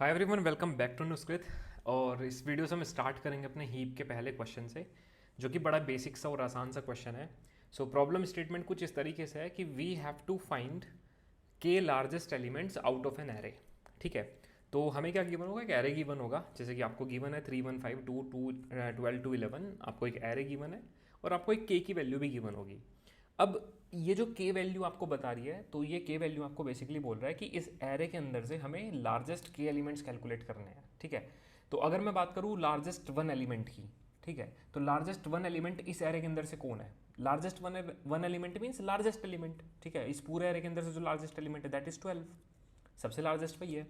Hi everyone, welcome back to नुस्कृत। और इस वीडियो से हम स्टार्ट करेंगे अपने हीप के पहले क्वेश्चन से, जो कि बड़ा बेसिक सा और आसान सा क्वेश्चन है। सो प्रॉब्लम स्टेटमेंट कुछ इस तरीके से है कि वी हैव टू फाइंड के largest elements out of an array. ठीक है, तो हमें क्या गिवन होगा? एक एरे गिवन होगा, जैसे कि आपको गिवन है 3 1 5 2 2 12 टू 11। आपको एक एरे गिवन है और आपको एक के की वैल्यू भी गिवन होगी। अब ये जो के वैल्यू आपको बता रही है, तो ये के वैल्यू आपको बेसिकली बोल रहा है कि इस एरे के अंदर से हमें लार्जेस्ट के एलिमेंट्स कैलकुलेट करने हैं। ठीक है, तो अगर मैं बात करूँ लार्जेस्ट वन एलिमेंट की, ठीक है, तो लार्जेस्ट वन एलिमेंट इस एरे के अंदर से कौन है? Largest one element means largest element. ठीक है, इस पूरे एरे के अंदर से जो लार्जेस्ट एलिमेंट है दैट इज 12, सबसे लार्जेस्ट वही है।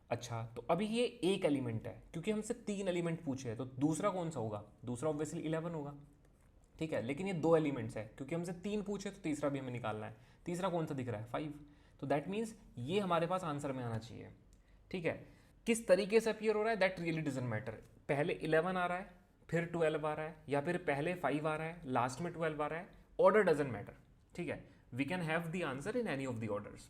अच्छा, तो अभी ये एक एलिमेंट है, क्योंकि हमसे 3 एलिमेंट पूछे हैं, तो दूसरा कौन सा होगा? दूसरा ऑब्वियसली 11 होगा। ठीक है, लेकिन ये 2 एलिमेंट्स है, क्योंकि हमसे 3 पूछे तो तीसरा भी हमें निकालना है। तीसरा कौन सा दिख रहा है? 5। तो दैट मीन्स ये हमारे पास आंसर में आना चाहिए। ठीक है, किस तरीके से अपीयर हो रहा है दैट रियली डजंट मैटर। पहले 11 आ रहा है, फिर 12 आ रहा है, या फिर पहले 5 आ रहा है, लास्ट में 12 आ रहा है, ऑर्डर डजंट मैटर। ठीक है, we can have the answer in any of the orders.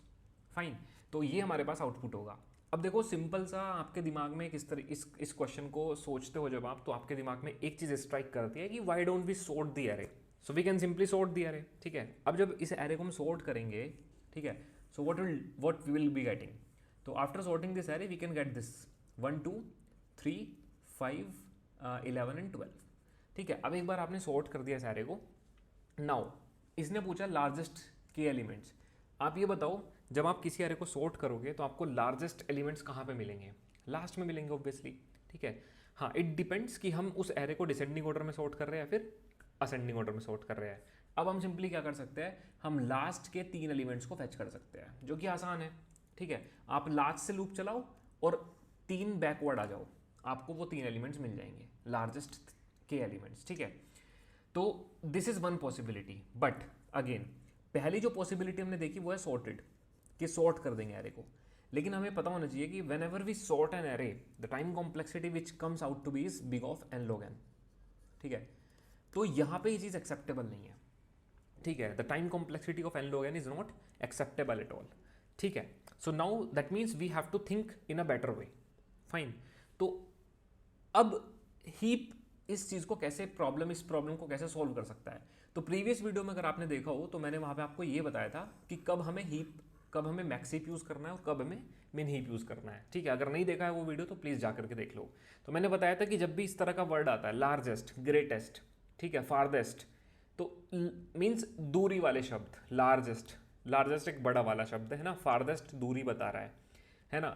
Fine, तो ये हमारे पास आउटपुट होगा। अब देखो, सिंपल सा आपके दिमाग में किस तरह इस क्वेश्चन को सोचते हो जब आप, तो आपके दिमाग में एक चीज स्ट्राइक करती है कि why don't we sort the array, so we can simply sort the array. ठीक है, अब जब इस एरे को हम सॉर्ट करेंगे, ठीक है, so what we will be getting, तो after sorting this array we can get this 1 2 3 5 11 and 12। ठीक है, अब एक बार आपने सॉर्ट कर दिया इस एरे को। नाउ इसने पूछा लार्जेस्ट के एलिमेंट्स। आप ये बताओ, जब आप किसी एरे को सॉर्ट करोगे तो आपको लार्जेस्ट एलिमेंट्स कहाँ पे मिलेंगे? लास्ट में मिलेंगे ऑब्वियसली। ठीक है, हाँ, इट डिपेंड्स कि हम उस एरे को डिसेंडिंग ऑर्डर में सॉर्ट कर रहे हैं या फिर असेंडिंग ऑर्डर में सॉर्ट कर रहे हैं। अब हम सिंपली क्या कर सकते हैं, हम लास्ट के 3 एलिमेंट्स को फेच कर सकते हैं, जो कि आसान है। ठीक है, आप लास्ट से लूप चलाओ और 3 बैकवर्ड आ जाओ, आपको वो 3 एलिमेंट्स मिल जाएंगे, लार्जेस्ट के एलिमेंट्स। ठीक है, तो this is one possibility, but again पहली जो पॉसिबिलिटी हमने देखी वो है सॉर्टेड, कि सॉर्ट कर देंगे एरे को। लेकिन हमें पता होना चाहिए कि whenever we sort an array, the time complexity which comes out to be is big of n log n. ठीक है, तो यहां पे ये चीज एक्सेप्टेबल नहीं है। ठीक है, the time complexity of n log n is not acceptable at all. ठीक है, so now that means we have to think in a better way. Fine, तो अब हीप इस चीज को कैसे इस प्रॉब्लम को कैसे सॉल्व कर सकता है? तो प्रीवियस वीडियो में अगर आपने देखा हो तो मैंने वहां पे आपको ये बताया था कि कब हमें मैक्स हीप यूज करना है और कब हमें मिन हीप यूज करना है। ठीक है, अगर नहीं देखा है वो वीडियो तो प्लीज जाकर के देख लो। तो मैंने बताया था कि जब भी इस तरह का वर्ड आता है, लार्जेस्ट, ग्रेटेस्ट, ठीक है, फारदेस्ट, तो मीन्स दूरी वाले शब्द। लार्जेस्ट, लार्जेस्ट एक बड़ा वाला शब्द है ना, फारदेस्ट दूरी बता रहा है ना।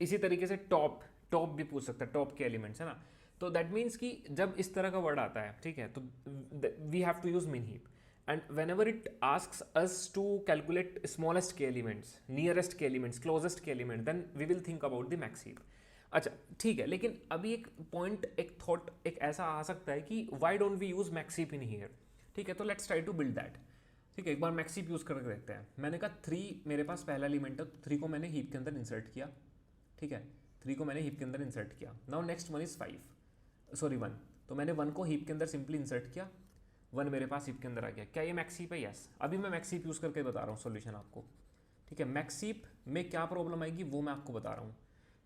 इसी तरीके से टॉप, टॉप भी पूछ सकता है, टॉप के एलिमेंट्स है ना। तो दैट मीन्स कि जब इस तरह का वर्ड आता है, ठीक है, तो we have to use min heap. And whenever it asks us to calculate smallest k elements, nearest k elements, closest k element, then we will think about the max heap. अच्छा, ठीक है, लेकिन अभी एक point, एक thought एक ऐसा आ सकता है कि why don't we use max heap in here? ठीक है, तो let's try to build that. ठीक है, एक बार मैक्स हीप यूज करके देखते हैं। मैंने कहा 3 मेरे पास पहला एलिमेंट है, तो 3 को मैंने हीप के अंदर इंसर्ट किया। ठीक है, 3 को मैंने हीप के अंदर इंसर्ट किया। Now next one is 5, sorry 1, तो मैंने 1 को हीप के अंदर सिंपली इंसर्ट किया। 1 मेरे पास हीप के अंदर आ गया। क्या ये मैक्स हीप है? यस। अभी मैं मैक्स हीप यूज करके बता रहा हूँ सॉल्यूशन आपको। ठीक है, मैक्स हीप में क्या प्रॉब्लम आएगी वो मैं आपको बता रहा हूँ।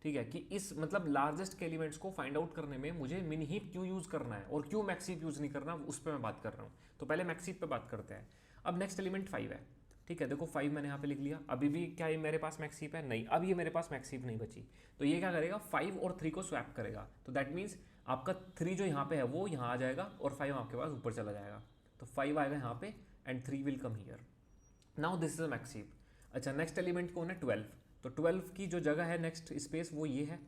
ठीक है, कि इस मतलब लार्जेस्ट के एलिमेंट्स को फाइंड आउट करने में मुझे मिन हीप क्यों यूज करना है और क्यों मैक्स हीप यूज नहीं करना, उस पर मैं बात कर रहा हूँ। तो पहले मैक्स हीप पे बात करते हैं। अब नेक्स्ट एलिमेंट 5 है। ठीक है, देखो 5 मैंने यहाँ पे लिख लिया। अभी भी क्या ये मेरे पास मैक्स हीप है? नहीं, अब ये मेरे पास मैक्स हीप नहीं बची। तो ये क्या करेगा, 5 और 3 को स्वैप करेगा। तो दैट मीन्स आपका 3 जो यहाँ पे है वो यहाँ आ जाएगा और 5 आपके पास ऊपर चला जाएगा। तो 5 आएगा यहाँ पे and 3 will come here. Now this is a max heap. अच्छा, नेक्स्ट एलिमेंट कौन है? 12। तो 12 की जो जगह है नेक्स्ट स्पेस वो ये है,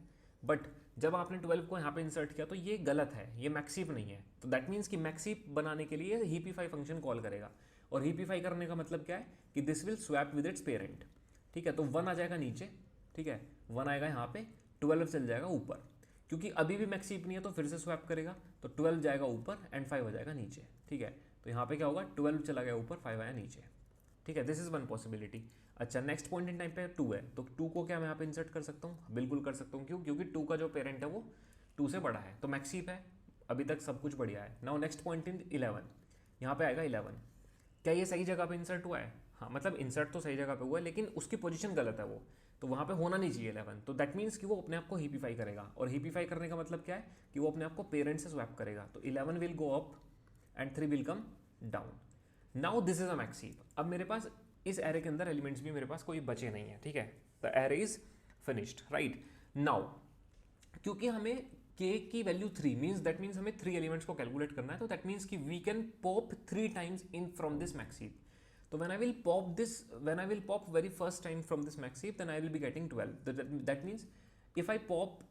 बट जब आपने 12 को यहाँ पे इंसर्ट किया तो ये गलत है, ये मैक्स हीप नहीं है। तो दैट मीन्स कि मैक्स हीप बनाने के लिए हीपीफाई फंक्शन कॉल करेगा। और हीपीफाई करने का मतलब क्या है कि this will swap with its parent. ठीक है, तो 1 आ जाएगा नीचे। ठीक है, 1 आएगा यहाँ पे, 12 चल जाएगा ऊपर, क्योंकि अभी भी मैक्स हीप नहीं है तो फिर से स्वैप करेगा। तो 12 जाएगा ऊपर एंड 5 हो जाएगा नीचे। ठीक है, तो यहाँ पे क्या होगा, 12 चला गया ऊपर, 5 आया नीचे। ठीक है, दिस इज वन पॉसिबिलिटी। अच्छा, नेक्स्ट पॉइंट इन टाइम पे 2 है, तो 2 को क्या मैं यहाँ पे इंसर्ट कर सकता हूँ? बिल्कुल कर सकता हूँ। क्यों? क्योंकि 2 का जो पेरेंट है वो 2 से बड़ा है, तो मैक्स हीप है। अभी तक सब कुछ बढ़िया है। नाउ नेक्स्ट पॉइंट इन 11, यहाँ पे आएगा 11। क्या ये सही जगह पे इंसर्ट हुआ है? हाँ, मतलब इंसर्ट तो सही जगह पे हुआ है, लेकिन उसकी पोजीशन गलत है वो। तो वहाँ पे होना नहीं चाहिए 11, तो दैट मीन्स कि वो अपने आप को हीपीफाई करेगा, और हीपीफाई करने का मतलब क्या है कि वो अपने आप को पेरेंट से स्वैप करेगा, तो 11 will go up and 3 will come down. Now this is a max heap. अब मेरे पास इस एरे के अंदर एलिमेंट्स भी मेरे पास कोई बचे नहीं है, ठीक है, the array is finished, right. Now क्योंकि हमें k की वैल्यू 3 मीन्स दैट मीन्स हमें 3 एलिमेंट्स को कैलकुलेट करना है, तो दैट मीन्स कि we can pop 3 times in from this max heap. So when I will pop very first time from this max heap, then I will be getting 12. That means if I pop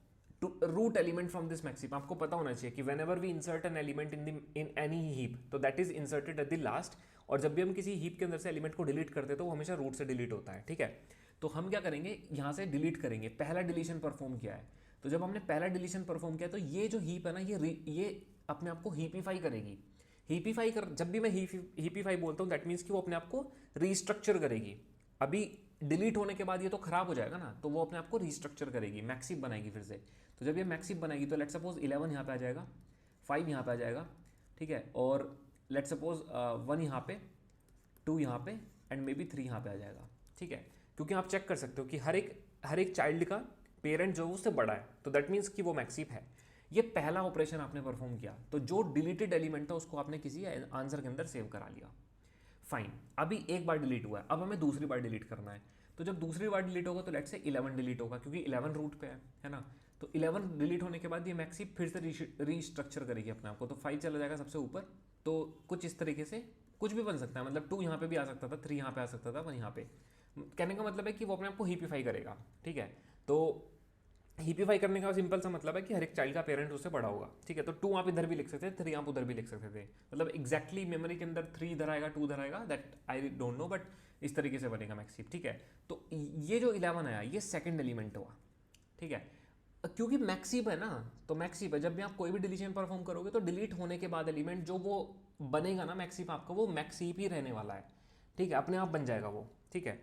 to root element from this max heap, आपको पता होना चाहिए कि whenever we insert an element in any heap, तो that is inserted at the last. और जब भी हम किसी heap के अंदर से element को delete करते हैं तो वो हमेशा root से delete होता है, ठीक है. तो हम क्या करेंगे, यहाँ से delete करेंगे, पहला deletion perform किया है. तो जब हमने पहला deletion perform किया तो ये जो heap है ना, ये अपने आप को heapify करेगी. हीपीफाई कर, जब भी मैं हीपीफाई बोलता हूँ दैट मीन्स कि वो अपने आप को रीस्ट्रक्चर करेगी. अभी डिलीट होने के बाद ये तो खराब हो जाएगा ना, तो वो अपने आप को रीस्ट्रक्चर करेगी, मैक्सिप बनाएगी फिर से. तो जब ये मैक्सिप बनाएगी तो लेट सपोज 11 यहाँ पे आ जाएगा, 5 यहाँ पे आ जाएगा, ठीक है, और लेट सपोज 1 यहाँ पे, 2 यहाँ पे एंड मे बी 3 यहाँ पे आ जाएगा, ठीक है. क्योंकि आप चेक कर सकते हो कि हर एक चाइल्ड का पेरेंट जो उससे बड़ा है, तो दैट मीन्स कि वो मैक्सिप है. ये पहला ऑपरेशन आपने परफॉर्म किया, तो जो डिलीटेड एलिमेंट था उसको आपने किसी आंसर के अंदर सेव करा लिया. फाइन. अभी एक बार डिलीट हुआ है, अब हमें दूसरी बार डिलीट करना है. तो जब दूसरी बार डिलीट होगा तो लेट से 11 डिलीट होगा, क्योंकि 11 रूट पे है ना. तो 11 डिलीट होने के बाद ये मैक्सिप फिर से रीस्ट्रक्चर करेगी अपने आप को, तो 5 चला जाएगा सबसे ऊपर. तो कुछ इस तरीके से कुछ भी बन सकता है, मतलब 2 यहाँ पे भी आ सकता था, 3 यहाँ पे आ सकता था, 1 यहाँ पे. कहने का मतलब है कि वो अपने आप को हीपीफाई करेगा, ठीक है. तो हीपीफाई करने का सिंपल सा मतलब है कि हर एक चाइल्ड का पेरेंट उससे बड़ा होगा, ठीक है. तो 2 आप इधर भी लिख सकते थे, 3 आप उधर भी लिख सकते थे, मतलब एग्जैक्टली मेमोरी के अंदर 3 इधर आएगा, 2 इधर आएगा, that I don't know, but इस तरीके से बनेगा मैक्सिप, ठीक है. तो ये जो 11 आया ये सेकंड एलिमेंट हुआ, ठीक है. क्योंकि मैक्सिप है ना, तो मैक्सिप है, जब भी आप कोई भी डिलीशन परफॉर्म करोगे तो डिलीट होने के बाद एलिमेंट जो वो बनेगा ना मैक्सिप आपका, वो मैक्सिप ही रहने वाला है, ठीक है, अपने आप बन जाएगा वो, ठीक है.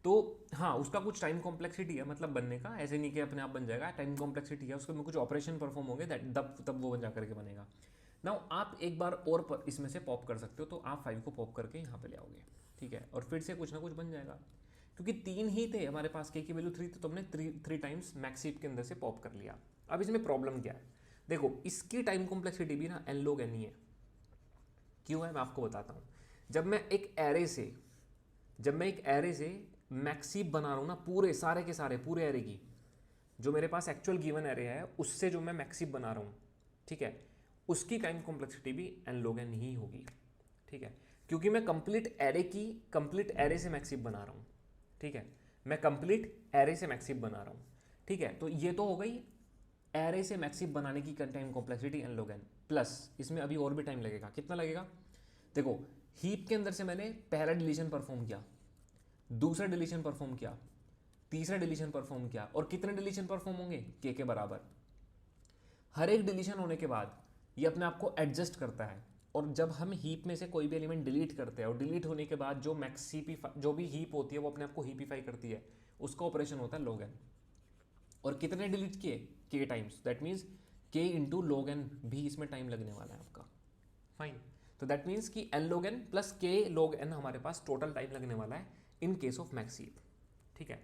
तो हाँ, उसका कुछ टाइम कॉम्प्लेक्सिटी है, मतलब बनने का, ऐसे नहीं कि अपने आप बन जाएगा, टाइम कॉम्प्लेक्सिटी है, उसके में कुछ ऑपरेशन परफॉर्म होंगे, तब वो बन जा करके बनेगा. नाउ आप एक बार और इसमें से पॉप कर सकते हो, तो आप 5 को पॉप करके यहाँ पे ले आओगे, ठीक है, और फिर से कुछ ना कुछ बन जाएगा. क्योंकि 3 ही थे हमारे पास, k की वैल्यू 3, तो तुमने 3 टाइम्स मैक्सिप के अंदर से पॉप कर लिया. अब इसमें प्रॉब्लम क्या है, देखो इसकी टाइम कॉम्प्लेक्सिटी भी ना n log n ही है. क्यों है मैं आपको बताता हूँ. जब मैं एक एरे से मैक्सिप बना रहा हूँ ना, पूरे सारे के सारे पूरे एरे की, जो मेरे पास एक्चुअल गिवन एरे है उससे जो मैं मैक्सिप बना रहा हूँ, ठीक है, उसकी टाइम कॉम्प्लेक्सिटी भी n log n ही होगी, ठीक है. क्योंकि मैं कंप्लीट एरे से मैक्सिप बना रहा हूँ, ठीक है, मैं कंप्लीट एरे से मैक्सिप बना रहा हूँ, ठीक है. तो ये तो हो गई एरे से मैक्सिप बनाने की time complexity n log n, plus इसमें अभी और भी टाइम लगेगा. कितना लगेगा, देखो हीप के अंदर से मैंने पहला डिलीशन परफॉर्म किया, दूसरा डिलीशन परफॉर्म किया, तीसरा डिलीशन परफॉर्म किया, और कितने डिलीशन परफॉर्म होंगे, k के बराबर. हर एक डिलीशन होने के बाद ये अपने आप को एडजस्ट करता है, और जब हम हीप में से कोई भी एलिमेंट डिलीट करते हैं और डिलीट होने के बाद जो भी हीप होती है वो अपने आप को हीपीफाई करती है, उसका ऑपरेशन होता है log n. और कितने डिलीट किए, k times, that means k into log n भी इसमें टाइम लगने वाला है आपका. फाइन. तो दैट मीन्स कि n log n plus k log n हमारे पास टोटल टाइम लगने वाला है इन केस ऑफ मैक्सिप, ठीक है.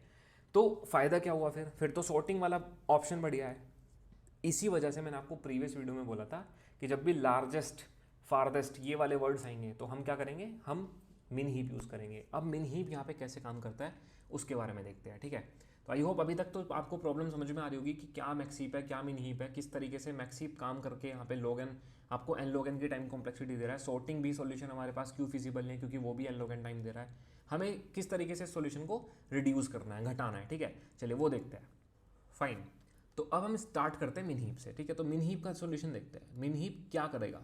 तो फायदा क्या हुआ, फिर तो सॉर्टिंग वाला ऑप्शन बढ़िया है. इसी वजह से मैंने आपको प्रीवियस वीडियो में बोला था कि जब भी लार्जेस्ट फारदेस्ट ये वाले वर्ड्स आएंगे तो हम क्या करेंगे, हम मिन हीप यूज़ करेंगे. अब मिन हीप यहाँ पे कैसे काम करता है उसके बारे में देखते हैं, ठीक है. तो आई होप अभी तक तो आपको प्रॉब्लम समझ में आ रही होगी कि क्या मैक्सिप है, क्या मिन हीप है, किस तरीके से मैक्सिप काम करके यहाँ पे log n आपको n log n की टाइम कॉम्प्लेक्सिटी दे रहा है. सॉर्टिंग भी सॉल्यूशन हमारे पास क्यों फिजिबल नहीं है, क्योंकि वो भी n log n टाइम दे रहा है. हमें किस तरीके से सॉल्यूशन को रिड्यूस करना है, घटाना है, ठीक है. चलिए वो देखते हैं. फाइन. तो अब हम स्टार्ट करते हैं मिन हीप से, ठीक है. तो मिन हीप का सॉल्यूशन देखते हैं. मिन हीप क्या करेगा,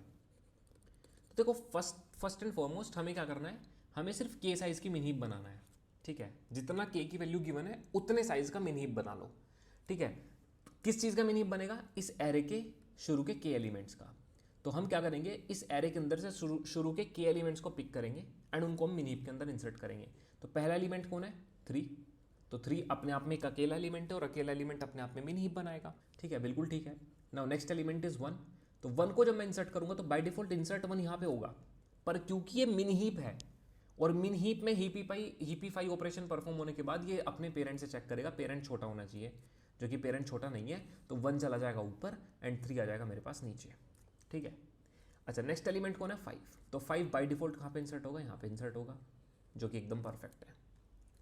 तो देखो फर्स्ट एंड फॉरमोस्ट हमें क्या करना है, हमें सिर्फ k साइज की मिन हीप बनाना है, ठीक है. जितना k की वैल्यू गिवन है उतने साइज का मिन हीप बना लो, ठीक है. किस चीज़ का मिन हीप बनेगा, इस एरे के शुरू के k एलिमेंट्स का. तो हम क्या करेंगे, इस एरे के अंदर से शुरू के k एलिमेंट्स को पिक करेंगे एंड उनको हम मिन हीप के अंदर इंसर्ट करेंगे. तो पहला एलिमेंट कौन है, 3. तो 3 अपने आप में एक अकेला एलिमेंट है और अकेला एलिमेंट अपने आप में मिन हीप बनाएगा, ठीक है, बिल्कुल ठीक है. Now next element is 1. तो 1 को जब मैं इंसर्ट करूंगा तो बाय डिफॉल्ट इंसर्ट 1 यहाँ पे होगा, पर क्योंकि ये मिन हीप है और मिन हीप में हीपीफाई ऑपरेशन परफॉर्म होने के बाद ये अपने पेरेंट से चेक करेगा, पेरेंट छोटा होना चाहिए, जो कि पेरेंट छोटा नहीं है, तो 1 चला जाएगा ऊपर एंड 3 आ जाएगा मेरे पास नीचे, ठीक है। अच्छा, नेक्स्ट एलिमेंट कौन है? 5। तो 5 बाय डिफॉल्ट कहाँ पे इंसर्ट होगा? यहाँ पे इंसर्ट होगा, जो कि एकदम परफेक्ट है,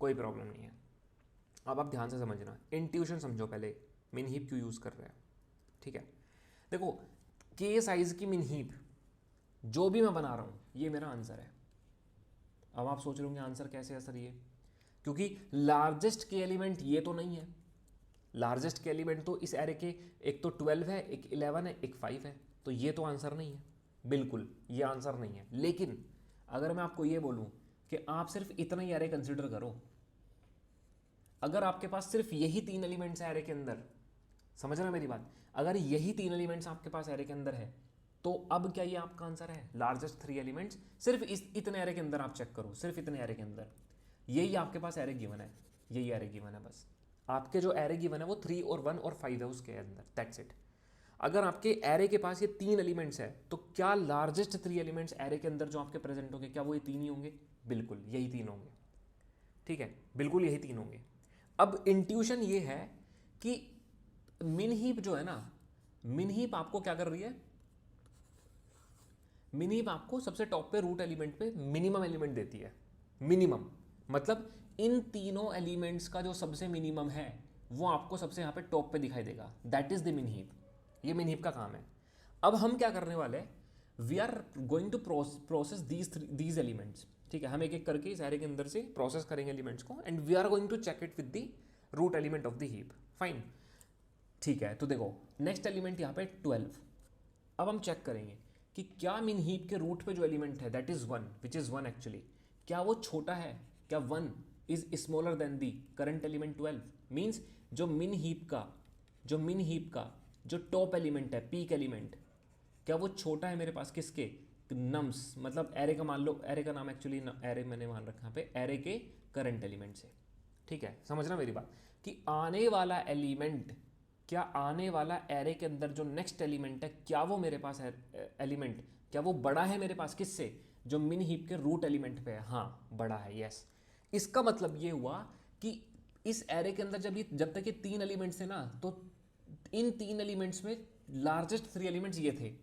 कोई प्रॉब्लम नहीं है। अब आप ध्यान से समझना, इंट्यूशन समझो पहले, मिन हीप क्यों यूज़ कर रहे हैं, ठीक है। देखो, के साइज की मिन हीप जो भी मैं बना रहा हूँ, ये मेरा आंसर है। अब आप सोच रहे होंगे आंसर कैसे है सर ये, क्योंकि लार्जेस्ट के एलिमेंट ये तो नहीं है। लार्जेस्ट के एलिमेंट तो इस एरे के एक तो 12 है, एक 11 है, एक 5 है, तो ये तो आंसर नहीं है, बिल्कुल ये आंसर नहीं है। लेकिन अगर मैं आपको ये बोलूं कि आप सिर्फ इतना ही एरे कंसिडर करो, अगर आपके पास सिर्फ यही 3 एलिमेंट्स है एरे के अंदर, समझ रहे हो मेरी बात, अगर यही 3 एलिमेंट्स आपके पास एरे के अंदर है, तो अब क्या ये आपका आंसर है? लार्जेस्ट 3 एलिमेंट्स सिर्फ इतने एरे के अंदर आप चेक करो, सिर्फ इतने एरे के अंदर, यही आपके पास एरे गिवन है, यही एरे गिवन है बस। आपके जो एरे गिवन है वो 3 और 1 और 5 है उसके अंदर, दैट्स इट। अगर आपके एरे के पास ये 3 एलिमेंट्स है, तो क्या लार्जेस्ट 3 एलिमेंट्स एरे के अंदर जो आपके प्रेजेंट होंगे, क्या वो ये 3 ही होंगे? बिल्कुल यही 3 होंगे, ठीक है, बिल्कुल यही 3 होंगे। अब इंट्यूशन ये है कि मिन हीप जो है ना, मिन हीप आपको क्या कर रही है? मिन हीप आपको सबसे टॉप पे रूट एलिमेंट पे मिनिमम एलिमेंट देती है। मिनिमम मतलब इन तीनों एलिमेंट्स का जो सबसे मिनिमम है वो आपको सबसे यहाँ पे टॉप पे दिखाई देगा, दैट इज द मिन हीप। ये मिन हीप का काम है। अब हम क्या करने वाले हैं? We are going to process these elements, ठीक है। हम एक एक करके इस एरे के अंदर से प्रोसेस करेंगे एलिमेंट्स को, and we are going to check it with the root element of the heap, fine, ठीक है। तो देखो, नेक्स्ट एलिमेंट यहाँ पे 12। अब हम चेक करेंगे कि क्या मिन हीप के रूट पे जो एलिमेंट है that is 1, which is 1 actually, क्या वो छोटा है? क्या 1 is smaller than the current element 12? Means जो मिन हीप का जो टॉप एलिमेंट है, पीक एलिमेंट, क्या वो छोटा है मेरे पास किसके? नम्स, मतलब एरे का, मान लो एरे का नाम एक्चुअली एरे मैंने मान रखा यहाँ पे, एरे के करंट एलिमेंट से, ठीक है। समझना मेरी बात कि आने वाला एलिमेंट, क्या आने वाला एरे के अंदर जो नेक्स्ट एलिमेंट है, क्या वो मेरे पास एलिमेंट, क्या वो बड़ा है मेरे पास किससे? जो मिन हीप के रूट एलिमेंट पे है, हाँ बड़ा है, यस। इसका मतलब ये हुआ कि इस एरे के अंदर जब तक ये 3 एलिमेंट्स थे ना, तो इन 3 एलिमेंट्स में लार्जेस्ट 3 एलिमेंट्स ये थे,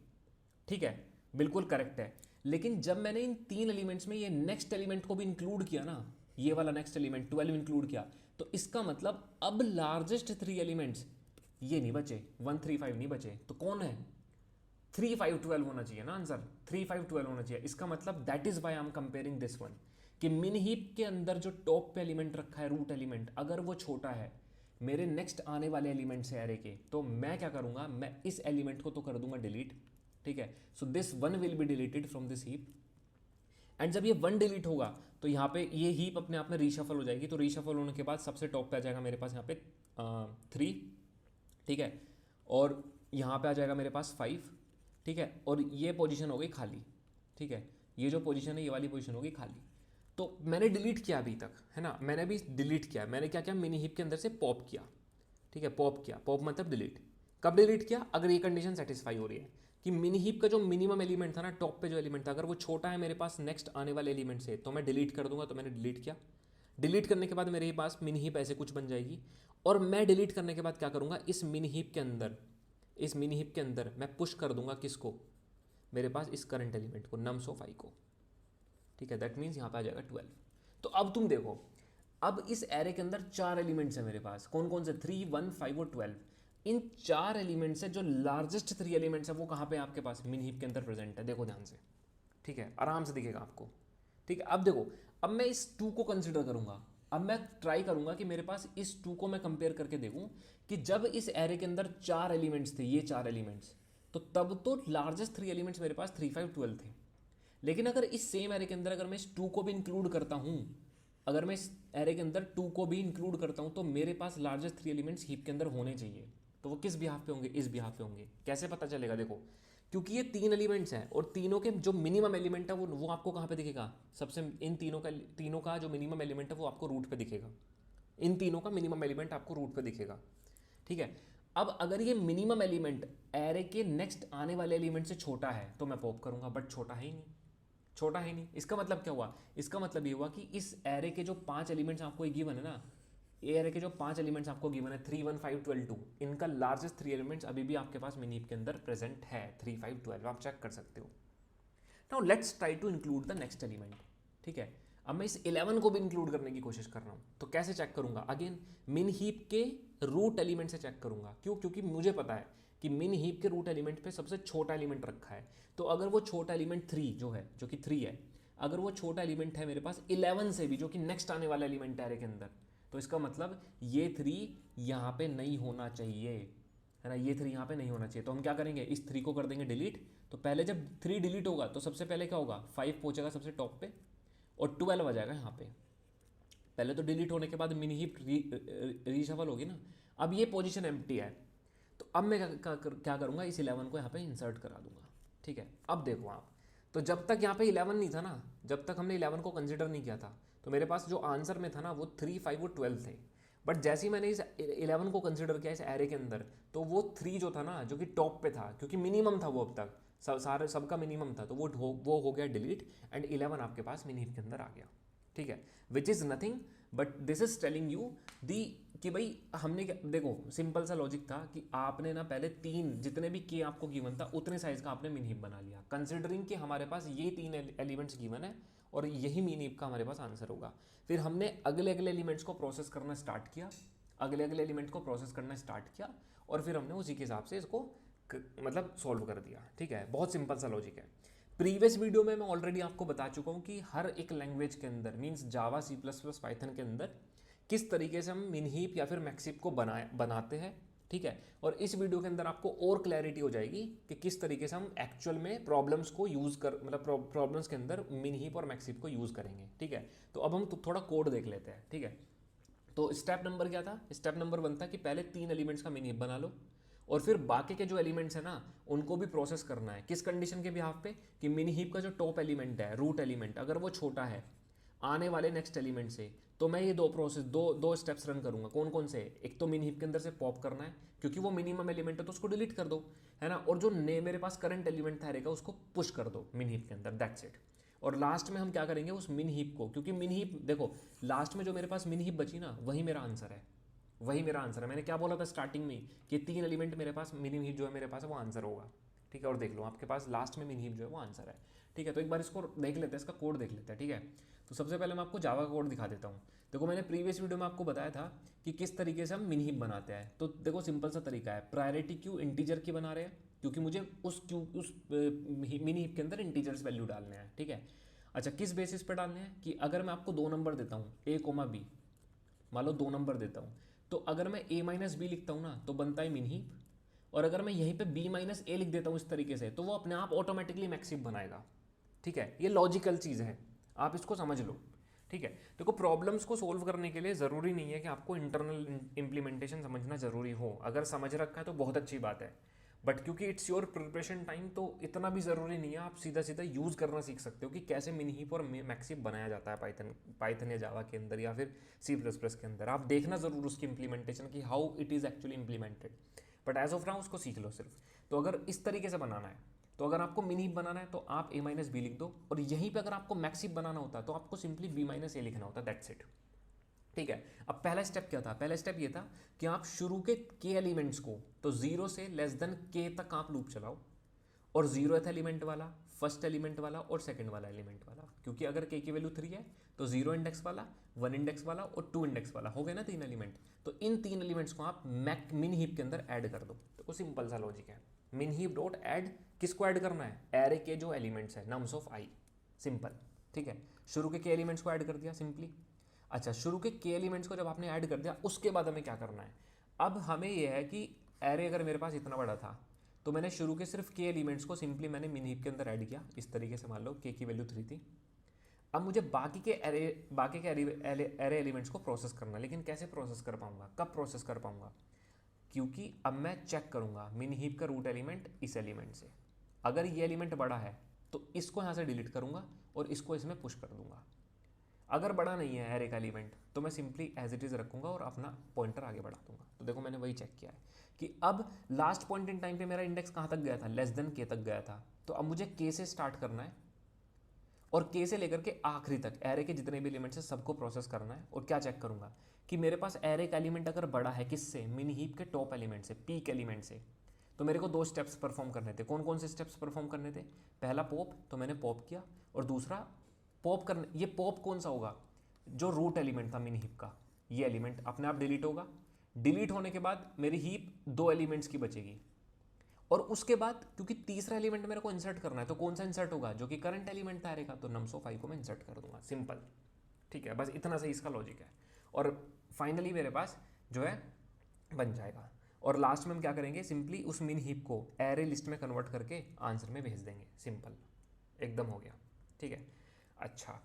ठीक है, बिल्कुल करेक्ट है। लेकिन जब मैंने इन 3 एलिमेंट्स में ये नेक्स्ट एलिमेंट को भी इंक्लूड किया ना, ये वाला नेक्स्ट एलिमेंट 12 इंक्लूड किया, तो इसका मतलब अब लार्जेस्ट 3 एलिमेंट्स ये नहीं बचे, 1 3 5 नहीं बचे, तो कौन है? 3 5 12 होना चाहिए ना आंसर, 3 5 12 होना चाहिए। इसका मतलब that is why I am comparing this one, कि मिन हीप के अंदर जो टॉप पे एलिमेंट रखा है, रूट एलिमेंट, अगर वो छोटा है मेरे नेक्स्ट आने वाले एलिमेंट से एरे के, तो मैं क्या करूंगा? मैं इस एलिमेंट को तो कर दूंगा डिलीट, ठीक है। So this 1 will be deleted from this heap, and जब ये 1 डिलीट होगा तो यहाँ पे ये हीप अपने आप में रीशफल हो जाएगी। तो रीशफल होने के बाद सबसे टॉप पे आ जाएगा मेरे पास यहाँ पे 3, ठीक है, और यहाँ पे आ जाएगा मेरे पास 5, ठीक है, और ये पोजीशन हो गई खाली, ठीक है, ये जो पोजीशन है ये वाली पोजीशन हो गई खाली। तो मैंने डिलीट किया अभी तक, है ना, मैंने अभी डिलीट किया, मैंने क्या किया? मिनी हीप के अंदर से पॉप किया, ठीक है, पॉप किया, पॉप मतलब डिलीट। कब डिलीट किया? अगर ये कंडीशन सेटिस्फाई हो रही है कि मिनी हीप का जो मिनिमम एलिमेंट था ना, टॉप पे जो एलिमेंट था, अगर वो छोटा है मेरे पास नेक्स्ट आने वाले एलिमेंट से, तो मैं डिलीट कर दूंगा। तो मैंने डिलीट किया, डिलीट करने के बाद मेरे पास मिनी हीप ऐसे कुछ बन जाएगी, और मैं डिलीट करने के बाद क्या करूँगा? इस मिनी हीप के अंदर मैं पुश कर दूंगा किसको? मेरे पास इस करंट एलिमेंट को, नम्स ऑफ आई को, ठीक है। दैट मीन्स यहाँ पे आ जाएगा 12। तो अब तुम देखो, अब इस एरे के अंदर 4 एलिमेंट्स है मेरे पास, कौन कौन से? 3 1 5 और 12। इन 4 एलिमेंट्स से जो लार्जेस्ट 3 एलिमेंट्स है वो कहाँ पे आपके पास मिन हीप के अंदर प्रेजेंट है? देखो ध्यान से, ठीक है, आराम से दिखेगा आपको, ठीक है। अब देखो, अब मैं इस 2 को कंसिडर करूंगा, अब मैं ट्राई करूंगा कि मेरे पास इस 2 को मैं कंपेयर करके देखूं कि जब इस एरे के अंदर 4 एलिमेंट्स थे, ये 4 एलिमेंट्स, तो तब तो लार्जेस्ट 3 एलिमेंट्स मेरे पास 3 5 12 थे। लेकिन अगर इस सेम एरे के अंदर अगर मैं इस 2 को भी इंक्लूड करता हूं, अगर मैं इस एरे के अंदर 2 को भी इंक्लूड करता हूं, तो मेरे पास लार्जेस्ट 3 एलिमेंट्स हीप के अंदर होने चाहिए। तो वो किस बिहाफ पे होंगे? इस बिहाफ पे होंगे। कैसे पता चलेगा? देखो, क्योंकि ये 3 एलिमेंट्स हैं और तीनों के जो मिनिमम एलिमेंट है वो आपको कहाँ पे दिखेगा? सबसे इन तीनों का जो मिनिमम एलिमेंट है वो आपको रूट पे दिखेगा। इन तीनों का मिनिमम एलिमेंट आपको रूट पे दिखेगा, ठीक है। अब अगर ये मिनिमम एलिमेंट एरे के नेक्स्ट आने वाले एलिमेंट से छोटा है तो मैं पॉप करूंगा, बट छोटा है ही नहीं, छोटा है नहीं। इसका मतलब क्या हुआ, इसका मतलब ये हुआ कि इस एरे के जो 5 एलिमेंट्स आपको गिवन है ना, ए एरे के जो 5 एलिमेंट्स आपको गिवन है 3, 1, 5, 12, 2, इनका लार्जेस्ट 3 एलिमेंट्स अभी भी आपके पास मिनी हीप के अंदर प्रेजेंट है, 3, 5, 12, आप चेक कर सकते हो। Now let's try to include the next element. ठीक है, अब मैं इस 11 को भी इंक्लूड करने की कोशिश कर रहा हूँ, तो कैसे चेक करूंगा, अगेन मिन हीप के रूट एलिमेंट से चेक करूंगा। क्यों, क्योंकि मुझे पता है कि मिन हीप के रूट एलिमेंट पे सबसे छोटा एलिमेंट रखा है, तो अगर वो छोटा एलिमेंट 3 जो है, जो कि 3 है, अगर वो छोटा एलिमेंट है मेरे पास 11 से भी, जो कि नेक्स्ट आने वाला एलिमेंट है एरे के अंदर, तो इसका मतलब ये 3 यहाँ पे नहीं होना चाहिए, है ना, ये 3 यहाँ पे नहीं होना चाहिए। तो हम क्या करेंगे, इस 3 को कर देंगे डिलीट। तो पहले जब 3 डिलीट होगा तो सबसे पहले क्या होगा, 5 पहुंचेगा सबसे टॉप पे और 12 आ जाएगा यहाँ पे। पहले तो डिलीट होने के बाद मिनी हीप रीशफल होगी ना। अब ये पोजीशन एम्प्टी है, तो अब मैं क्या करूँगा, इस 11 को यहाँ पे इंसर्ट करा दूंगा। ठीक है, अब देखो आप, तो जब तक यहाँ पे 11 नहीं था ना, जब तक हमने 11 को कंसिडर नहीं किया था, तो मेरे पास जो आंसर में था ना वो 3, 5 और 12 थे। बट जैसे ही मैंने इस 11 को कंसिडर किया इस एरे के अंदर, तो वो 3 जो था ना, जो कि टॉप पे था, क्योंकि मिनिमम था वो अब तक, सारे सबका मिनिमम था, तो वो हो गया डिलीट एंड 11 आपके पास मिनी हीप के अंदर आ गया। ठीक है, which is nothing but this is telling you the कि भाई हमने क्या, देखो सिंपल सा लॉजिक था कि आपने ना पहले 3 जितने भी के आपको गिवन था उतने साइज का आपने मिनी हीप बना लिया, कंसिडरिंग कि हमारे पास ये 3 एलिमेंट्स गिवन है और यही मिनी हीप का हमारे पास आंसर होगा। फिर हमने अगले अगले एलिमेंट्स को प्रोसेस करना स्टार्ट किया, अगले अगले एलिमेंट को प्रोसेस करना स्टार्ट किया, और फिर हमने उसी के हिसाब से इसको मतलब सॉल्व कर दिया। ठीक है, बहुत सिंपल सा लॉजिक है। प्रीवियस वीडियो में मैं ऑलरेडी आपको बता चुका हूँ कि हर एक लैंग्वेज के अंदर, मीन्स जावा, सी प्लस प्लस, पाइथन के अंदर किस तरीके से हम मिन हीप या फिर मैक्सिप को बनाते हैं। ठीक है, और इस वीडियो के अंदर आपको और क्लैरिटी हो जाएगी कि किस तरीके से हम एक्चुअल में प्रॉब्लम्स को यूज़ कर, मतलब प्रॉब्लम्स के अंदर मिन हीप और मैक्सिप को यूज़ करेंगे। ठीक है, तो अब हम थोड़ा कोड देख लेते हैं। ठीक है, तो स्टेप नंबर क्या था, स्टेप नंबर 1 था कि पहले 3 एलिमेंट्स का मिन हीप बना लो, और फिर बाकी के जो एलिमेंट्स है ना उनको भी प्रोसेस करना है। किस कंडीशन के बिहाफ पे, कि मिनी हीप का जो टॉप एलिमेंट है, रूट एलिमेंट, अगर वो छोटा है आने वाले नेक्स्ट एलिमेंट से, तो मैं ये दो स्टेप्स रन करूंगा। कौन कौन से, एक तो मिनी हीप के अंदर से पॉप करना है, क्योंकि वो मिनिमम एलिमेंट है तो उसको डिलीट कर दो, है ना, और जो मेरे पास करंट एलिमेंट था रहेगा उसको पुश कर दो मिनी हीप के अंदर, दैट्स इट। और लास्ट में हम क्या करेंगे, उस मिन हीप को, क्योंकि मिन हीप देखो लास्ट में जो मेरे पास मिन हीप बची ना वही मेरा आंसर है, वही मेरा आंसर है। मैंने क्या बोला था स्टार्टिंग में कि 3 एलिमेंट मेरे पास, मिनी हीप जो है मेरे पास है वो आंसर होगा। ठीक है, और देख लो आपके पास लास्ट में मिनी हीप जो है वो आंसर है। ठीक है, तो एक बार इसको देख लेते हैं, इसका कोड देख लेते हैं। ठीक है, तो सबसे पहले मैं आपको जावा का कोड दिखा देता हूँ। देखो मैंने प्रीवियस वीडियो में आपको बताया था कि किस तरीके से हम मिनी हीप बनाते हैं। तो देखो सिंपल सा तरीका है, प्रायोरिटी क्यू इंटीजर की बना रहे हैं, क्योंकि मुझे उस मिनी हीप के अंदर इंटीजर्स वैल्यू डालने हैं। ठीक है, अच्छा किस बेसिस पे डालने हैं, कि अगर मैं आपको 2 नंबर देता हूँ ए कोमा बी, मान लो 2 नंबर देता हूँ, तो अगर मैं ए माइनस बी लिखता हूँ ना तो बनता है मिन हीप, और अगर मैं यहीं पे बी माइनस ए लिख देता हूँ इस तरीके से, तो वो अपने आप ऑटोमेटिकली मैक्सिप बनाएगा। ठीक है, ये लॉजिकल चीज़ है, आप इसको समझ लो। ठीक है, देखो प्रॉब्लम्स को सोल्व करने के लिए ज़रूरी नहीं है कि आपको इंटरनल इम्प्लीमेंटेशन समझना ज़रूरी हो, अगर समझ रखा है तो बहुत अच्छी बात है, बट क्योंकि इट्स योर प्रिपरेशन टाइम तो इतना भी ज़रूरी नहीं है, आप सीधा सीधा यूज़ करना सीख सकते हो कि कैसे मिन हीप और मैक्सिप बनाया जाता है पाइथन या जावा के अंदर या फिर सी प्लस प्लस के अंदर। आप देखना ज़रूर उसकी इंप्लीमेंटेशन की, how it is actually implemented, but as of now उसको सीख लो सिर्फ। तो अगर इस तरीके से बनाना है, तो अगर आपको मिन हीप बनाना है तो आप ए माइनस बी लिख दो, और यहीं पे अगर आपको मैक्सिप बनाना होता तो आपको सिंपली बी माइनस ए लिखना होता, दैट्स इट। ठीक है, अब पहला स्टेप क्या था, पहला स्टेप ये था कि आप शुरू के एलिमेंट्स को, तो 0 से लेस देन के तक आप लूप चलाओ, और 0th एलिमेंट वाला, फर्स्ट एलिमेंट वाला और सेकंड वाला एलिमेंट वाला, क्योंकि अगर के की वैल्यू 3 है तो 0 इंडेक्स वाला, 1 इंडेक्स वाला और 2 इंडेक्स वाला, हो गए ना 3 एलिमेंट। तो इन 3 एलिमेंट्स को आप मिन हीप के अंदर ऐड कर दो। तो सिंपल सा लॉजिक है, मिन हीप डॉट ऐड, किसको ऐड करना है, एरे के जो एलिमेंट्स है, नम्स ऑफ आई, सिंपल। ठीक है, शुरू के एलिमेंट्स को ऐड कर दिया सिंपली। अच्छा, शुरू के एलिमेंट्स को जब आपने ऐड कर दिया, उसके बाद हमें क्या करना है, अब हमें यह है कि एरे अगर मेरे पास इतना बड़ा था, तो मैंने शुरू के सिर्फ के एलिमेंट्स को सिंपली मैंने मिन हीप के अंदर ऐड किया इस तरीके से, मान लो के की वैल्यू 3 थी। अब मुझे बाकी के एरे एलिमेंट्स को प्रोसेस करना, लेकिन कैसे प्रोसेस कर पाऊंगा, कब प्रोसेस कर पाऊंगा, क्योंकि अब मैं चेक करूंगा मिन हीप का रूट एलिमेंट इस एलिमेंट से, अगर ये एलिमेंट बड़ा है तो इसको यहाँ से डिलीट करूंगा और इसको इसमें पुश कर दूंगा। अगर बड़ा नहीं है एरे का एलिमेंट तो मैं सिंपली एज इट इज़ रखूंगा और अपना पॉइंटर आगे बढ़ा दूंगा। तो देखो मैंने वही चेक किया है कि अब लास्ट पॉइंट इन टाइम पे मेरा इंडेक्स कहाँ तक गया था, लेस देन के तक गया था, तो अब मुझे के से स्टार्ट करना है और के से लेकर के आखिरी तक एरे के जितने भी एलिमेंट्स हैं सबको प्रोसेस करना है। और क्या चेक करूंगा कि मेरे पास एरे का एलिमेंट अगर बड़ा है किससे, मिनी हीप के टॉप एलिमेंट से, पीक एलिमेंट से, तो मेरे को 2 स्टेप्स परफॉर्म करने थे। कौन कौन से स्टेप्स परफॉर्म करने थे? पहला पॉप, तो मैंने पॉप किया, और दूसरा पॉप करने, ये पॉप कौन सा होगा? जो रूट एलिमेंट था मिनी हीप का, ये एलिमेंट अपने आप डिलीट होगा। डिलीट होने के बाद मेरी हीप 2 एलिमेंट्स की बचेगी, और उसके बाद क्योंकि तीसरा एलिमेंट मेरे को इंसर्ट करना है, तो कौन सा इंसर्ट होगा? जो कि करंट एलिमेंट था एरे का, तो nums5 को मैं इंसर्ट कर दूंगा। सिंपल, ठीक है, बस इतना सही इसका लॉजिक है। और फाइनली मेरे पास जो है बन जाएगा। और लास्ट में हम क्या करेंगे, सिंपली उस मिन हीप को एरे लिस्ट में कन्वर्ट करके आंसर में भेज देंगे। सिंपल, एकदम हो गया, ठीक है। अच्छा,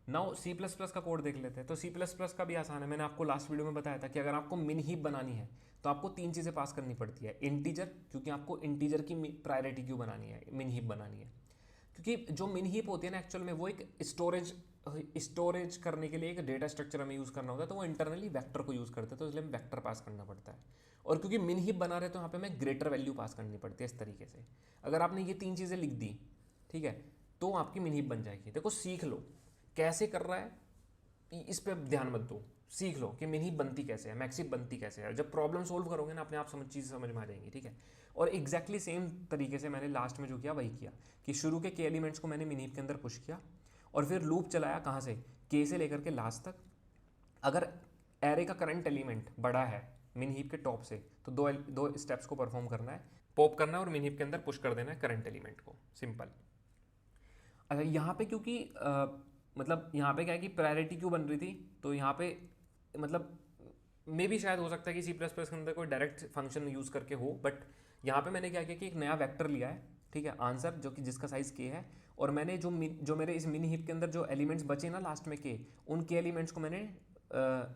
नाउ सी प्लस प्लस का कोड देख लेते हैं। तो सी प्लस प्लस का भी आसान है। मैंने आपको लास्ट वीडियो में बताया था कि अगर आपको मिन हीप बनानी है तो आपको 3 चीज़ें पास करनी पड़ती है। इंटीजर, क्योंकि आपको इंटीजर की प्रायोरिटी क्यों बनानी है, मिन हीप बनानी है, क्योंकि जो मिन हीप होती है ना एक्चुअल में वो एक स्टोरेज करने के लिए एक डेटा स्ट्रक्चर हमें यूज़ करना होता है, तो वो इंटरनली वेक्टर को यूज़ करते हैं, तो इसलिए हमें वेक्टर पास करना पड़ता है। और क्योंकि मिन हीप बना रहे तो यहाँ पे हमें ग्रेटर वैल्यू पास करनी पड़ती है इस तरीके से। अगर आपने ये 3 चीज़ें लिख दी, ठीक है, तो आपकी मिन हीप बन जाएगी। देखो सीख लो कैसे कर रहा है, इस पर ध्यान मत दो, सीख लो कि मिन हीप बनती कैसे है, मैक्स हीप बनती कैसे है। जब प्रॉब्लम सोल्व करोगे ना अपने आप चीज़ समझ में आ जाएंगी, ठीक है। और एग्जैक्टली सेम तरीके से मैंने लास्ट में जो किया वही किया कि शुरू के एलिमेंट्स को मैंने मिन हीप के अंदर पुश किया, और फिर लूप चलाया कहाँ से, के से लेकर के लास्ट तक। अगर एरे का करंट एलिमेंट बड़ा है मिन हीप के टॉप से, तो दो स्टेप्स को परफॉर्म करना है, पॉप करना है और मिन हीप के अंदर पुश कर देना है करंट एलिमेंट को। सिंपल। अच्छा, यहाँ पे क्योंकि मतलब यहाँ पे क्या है कि प्रायोरिटी क्यों बन रही थी, तो यहाँ पे मतलब मे भी शायद हो सकता है कि सी प्लस प्लस के अंदर कोई डायरेक्ट फंक्शन यूज़ करके हो, बट यहाँ पे मैंने क्या किया कि एक नया वेक्टर लिया है, ठीक है, आंसर, जो कि जिसका साइज़ के है, और मैंने जो मेरे इस मिनी हीप के अंदर जो एलिमेंट्स बचे ना लास्ट में के, उन के एलिमेंट्स को मैंने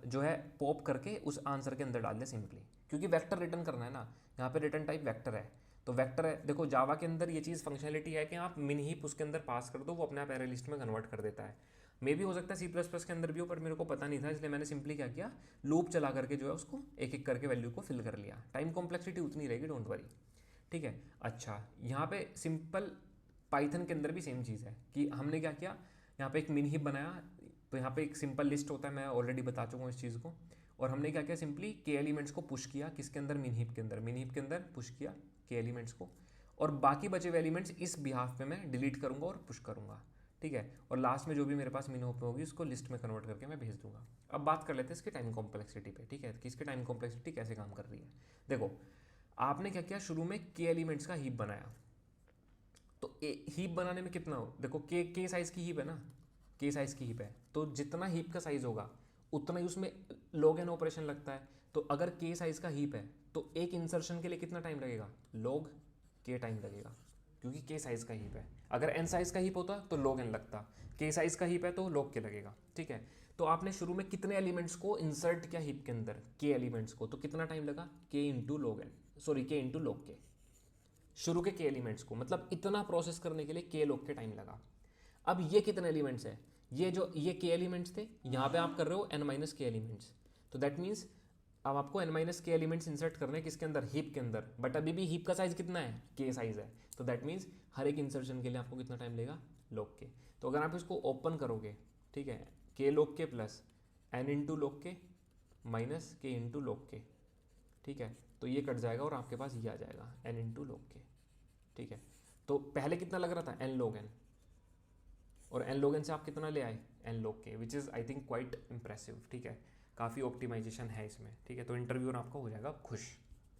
जो है पॉप करके उस आंसर के अंदर डाल दिया सिंपली, क्योंकि वेक्टर रिटर्न करना है ना, यहाँ पे रिटर्न टाइप वेक्टर है। तो वेक्टर है, देखो जावा के अंदर ये चीज़ फंक्शनलिटी है कि आप मिन हीप उसके अंदर पास कर दो, वो अपने आप एरे लिस्ट में कन्वर्ट कर देता है। मे भी हो सकता है सी प्लस प्लस के अंदर भी हो, पर मेरे को पता नहीं था, इसलिए मैंने सिंपली क्या किया, लूप चला करके जो है उसको एक एक करके वैल्यू को फिल कर लिया। टाइम कॉम्प्लेक्सिटी उतनी रहेगी, डोंट वरी, ठीक है। अच्छा, यहाँ पे सिंपल पाइथन के अंदर भी सेम चीज़ है कि हमने क्या किया, यहाँ पे एक मिन हीप बनाया, तो यहाँ पे एक सिंपल लिस्ट होता है, मैं ऑलरेडी बता चुका हूँ इस चीज़ को। और हमने क्या किया, सिंपली के एलिमेंट्स को पुश किया किसके अंदर, मिन हीप के अंदर, मिन हीप के अंदर पुश किया के एलिमेंट्स को, और बाकी बचे हुए एलिमेंट्स इस बिहाफ पे मैं डिलीट करूँगा और पुश करूँगा, ठीक है। और लास्ट में जो भी मेरे पास मिन हीप होगी उसको लिस्ट में कन्वर्ट करके मैं भेज दूंगा। अब बात कर लेते हैं इसके टाइम कॉम्प्लेक्सिटी पे, ठीक है, कि इसकी टाइम कॉम्प्लेक्सिटी कैसे काम कर रही है। देखो आपने क्या किया, शुरू में के एलिमेंट्स का हीप बनाया, तो हीप बनाने में कितना हो, देखो के साइज़ की हीप है ना, के साइज़ की हीप है, तो जितना हीप का साइज़ होगा उतना ही उसमें लॉग एन ऑपरेशन लगता है। तो अगर के साइज़ का हीप है तो एक इंसर्शन के लिए कितना टाइम लगेगा, लॉग के टाइम लगेगा, क्योंकि के साइज़ का हीप है। अगर एन साइज़ का हीप होता तो लॉग एन लगता, के साइज़ का हीप है तो लॉग के लगेगा, ठीक है। तो आपने शुरू में कितने एलिमेंट्स को इंसर्ट किया हीप के अंदर, के एलिमेंट्स को, तो कितना टाइम लगा, के इंटू लॉग एन, सॉरी के इंटू लॉग के, शुरू के एलिमेंट्स को, मतलब इतना प्रोसेस करने के लिए के लॉग के टाइम लगा। अब ये कितने एलिमेंट्स है, ये के एलिमेंट्स थे, यहाँ पे आप कर रहे हो एन माइनस के एलिमेंट्स, तो दैट मीन्स अब आपको एन माइनस के एलिमेंट्स इंसर्ट करने किसके अंदर, हीप के अंदर, बट अभी भी हीप का साइज कितना है, के साइज है, तो दैट मीन्स हर एक इंसर्शन के लिए आपको कितना टाइम लेगा, लॉग के। तो अगर आप इसको ओपन करोगे, ठीक है, के लॉग के प्लस एन इंटू लॉग के माइनस के इंटू लॉग के, ठीक है, तो ये कट जाएगा और आपके पास ये आ जाएगा एन इंटू लॉग के, ठीक है। तो पहले कितना लग रहा था, एन लॉग एन, और एन लॉग एन से आप कितना ले आए, एन लॉग के, which is I think quite impressive, ठीक है, काफ़ी ऑप्टिमाइजेशन है इसमें, ठीक है। तो इंटरव्यूअर आपका हो जाएगा खुश,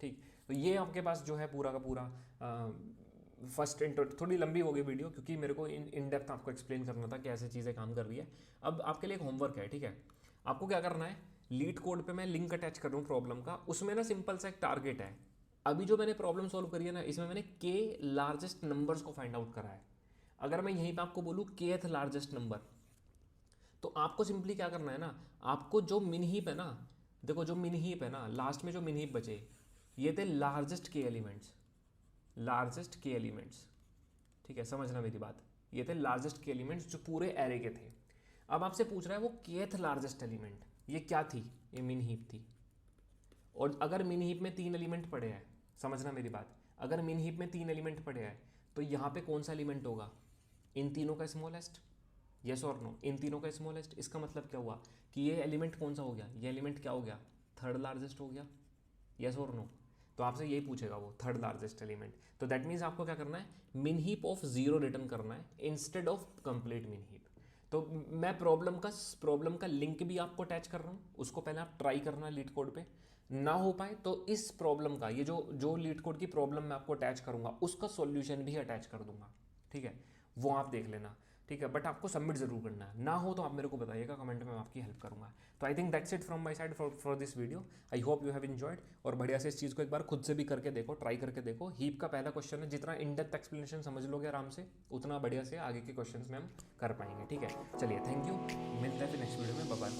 ठीक। तो ये आपके पास जो है पूरा का पूरा फर्स्ट थोड़ी लंबी हो गई वीडियो, क्योंकि मेरे को इन डेप्थ आपको एक्सप्लेन करना था कि ऐसे चीज़ें काम कर रही है। अब आपके लिए एक होमवर्क है, ठीक है, आपको क्या करना है, लीड कोड पे मैं लिंक अटैच कर रहा हूँ प्रॉब्लम का, उसमें ना सिंपल सा एक टारगेट है। अभी जो मैंने प्रॉब्लम सॉल्व करी है ना, इसमें मैंने के लार्जेस्ट नंबर्स को फाइंड आउट करा है। अगर मैं यहीं पे आपको बोलूँ केथ लार्जेस्ट नंबर, तो आपको सिंपली क्या करना है ना, आपको जो मिन हीप है ना, देखो जो मिन हीप है ना, लास्ट में जो मिन हीप बचे ये थे लार्जेस्ट के एलिमेंट्स, लार्जेस्ट के एलिमेंट्स, ठीक है, समझना मेरी बात, ये थे लार्जेस्ट के एलिमेंट्स जो पूरे एरे के थे। अब आपसे पूछ रहा है वो केथ लार्जेस्ट एलिमेंट, ये क्या थी, ये मिन हीप थी। और अगर मिन हीप में 3 एलिमेंट पड़े हैं, समझना मेरी बात, अगर मिन हीप में 3 एलिमेंट पड़े हैं तो यहाँ पे कौन सा एलिमेंट होगा, इन तीनों का स्मॉलेस्ट, येस और नो, इन तीनों का स्मॉलेस्ट। इसका मतलब क्या हुआ कि ये एलिमेंट कौन सा हो गया, ये एलिमेंट क्या हो गया, थर्ड लार्जेस्ट हो गया, येस और नो। तो आपसे यही पूछेगा वो थर्ड लार्जेस्ट एलिमेंट। तो दैट मीन्स आपको क्या करना है, मिन हीप ऑफ जीरो रिटर्न करना है इंस्टेड ऑफ कंप्लीट मिन हीप। तो मैं प्रॉब्लम का लिंक भी आपको अटैच कर रहा हूँ, उसको पहले आप ट्राई करना लीड कोड पे, ना हो पाए तो इस प्रॉब्लम का, ये जो लीड कोड की प्रॉब्लम मैं आपको अटैच करूँगा उसका सॉल्यूशन भी अटैच कर दूंगा, ठीक है, वो आप देख लेना, ठीक है। बट आपको सबमिट जरूर करना है, ना हो तो आप मेरे को बताइएगा कमेंट में, मैं आपकी हेल्प करूंगा। तो I think that's it from my side for this video. I hope you have enjoyed, और बढ़िया से इस चीज़ को एक बार खुद से भी करके देखो, ट्राई करके देखो। हीप का पहला क्वेश्चन है, जितना इन डेप्थ एक्सप्लेनेशन समझ लोगे आराम से, उतना बढ़िया से आगे के क्वेश्चन में हम कर पाएंगे, ठीक है। चलिए, थैंक यू, मिलते हैं फिर नेक्स्ट वीडियो में, बाय बाय।